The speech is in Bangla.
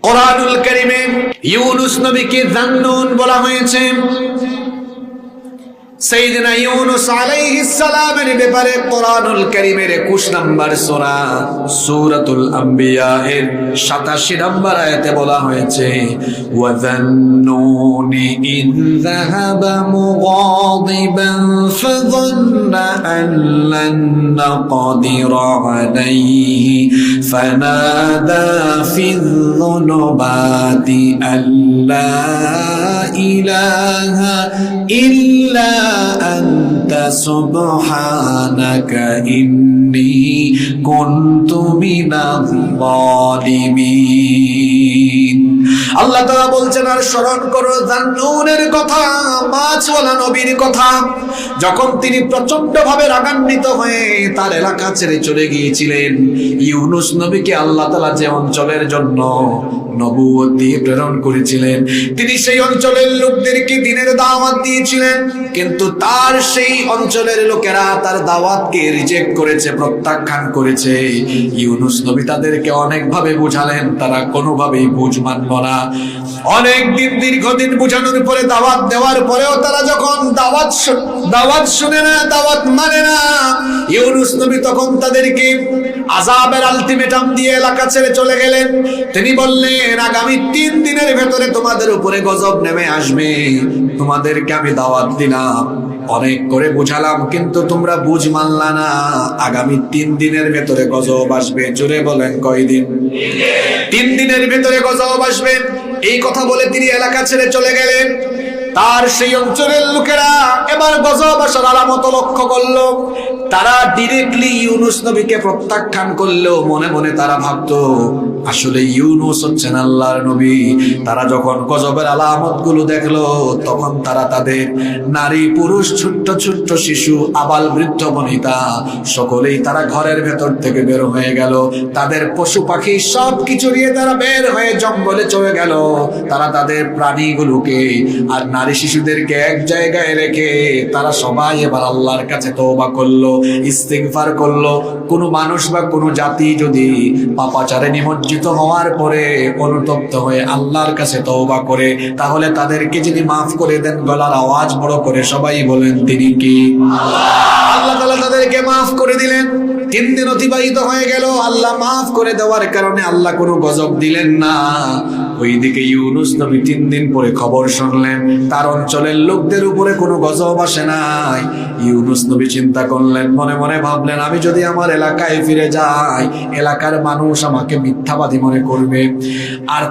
কোরআনুল কারীমে ইউনুস নবীকে যান্নুন বলা হয়েছে। সাইয়েদনা ইউনুস আলাইহিস সালামের ব্যাপারে কোরআনুল কারীমের 21 নম্বর সূরা সূরাতুল আম্বিয়া এর 87 নম্বর আয়াতে বলা হয়েছে, ওয়া যান্নুনি ইয যাহাবা মুগাদিবান ফাযান্না আন লান নাকদিরা আলাইহি ফানাদা ফিয যুনুবাতি আল্লা ইলাহা ইল্লা আনতা সুবহানাকা ইন্নী কুনতু মিনাজ জালিমিন। আল্লাহ তাআলা বলছেন, আর স্মরণ করো যান্নুনের কথা, মাছওয়ালা নবীর কথা, যখন তিনি প্রচন্ড ভাবে রাগান্বিত হয়ে তার এলাকা ছেড়ে চলে গিয়েছিলেন। ইউনুস নবীকে আল্লাহ তাআলা যে অঞ্চলের জন্য নবুয়ত দিয়ে প্রেরণ করেছিলেন, তিনি সেই অঞ্চলের লোকদেরকে দ্বীনের দাওয়াত দিয়েছিলেন, কিন্তু তার সেই অঞ্চলের লোকেরা তার দাওয়াতকে রিজেক্ট করেছে, প্রত্যাখ্যান করেছে। ইউনুস নবী তাদেরকে অনেক ভাবে বুঝালেন, তারা কোনোভাবেই বুঝ মানল না। অনেক দিন, দীর্ঘদিন বুঝানোর পরে, দাওয়াত দেওয়ার পরেও তারা যখন দাওয়াত শুনে না, দাওয়াত মানে না, ইউনুস নবী তখন তাদেরকে আযাবের আলটিমেটাম দিয়ে এলাকা ছেড়ে চলে গেলেন। তিনি বললেন, আগামী 3 দিনের ভেতরে তোমাদের উপরে গজব নেমে আসবে। তোমাদেরকে আমি দাওয়াত দিলাম, অনেক করে বুঝালাম, কিন্তু তোমরা বুঝ মানলা না। আগামী 3 দিনের ভেতরে গজব আসবে। জোরে বলেন, কয়দিন? 3 দিনের ভেতরে গজব আসবে। এই কথা বলে তিনি এলাকা ছেড়ে চলে গেলেন। তার সেই অঞ্চলের লোকেরা এবার গজব আসার আলামত লক্ষ্য করলো। তারা ডিরেক্টলি ইউনুস নবীকে প্রত্যাখ্যান করলেও মনে মনে তারা ভাবতো আসলে ইউনুস হচ্ছেন আল্লাহর নবী। তারা যখন গজবের আলামত গুলো দেখলো, তখন তারা তাদের নারী পুরুষ, ছোট্ট ছোট্ট শিশু, আবাল বৃদ্ধ বনিতা সকলেই তারা ঘরের ভেতর থেকে বের হয়ে গেল। তাদের পশু পাখি সবকিছু নিয়ে তারা বের হয়ে জঙ্গলে চলে গেল। তারা তাদের প্রাণীগুলোকে আর নারী শিশুদেরকে এক জায়গায় রেখে তারা সবাই এবার আল্লাহর কাছে তওবা করলো, ইস্তিগফার করলো। কোনো মানুষ বা কোনো জাতি যদি পাপাচারে নিমজ্জিত হওয়ার পরে অনুতপ্ত হয়ে আল্লাহর কাছে তওবা করে, তাহলে তাদেরকে যিনি মাফ করে দেন, গলার আওয়াজ বড় করে সবাই বলেন, তিনি কি? আল্লাহ তাআলা তাদেরকে মাফ করে দিলেন। 3 দিন অতিবাহিত হয়ে গেল। আল্লাহ মাফ করে দেওয়ার কারণে আল্লাহ কোনো গজব দিলেন না। ওইদিকে ইউনুস নবী 3 দিন পরে খবর শুনলেন তার অঞ্চলের লোকদের উপরে কোনো গজব আসে নাই। ইউনুস নবী চিন্তা করলেন, মনে মনে ভাবলেন, আমি যদি আমার এলাকায় ফিরে যাই, এলাকার মানুষ আমাকে মিথ্যাবাদী মনে করবে। আর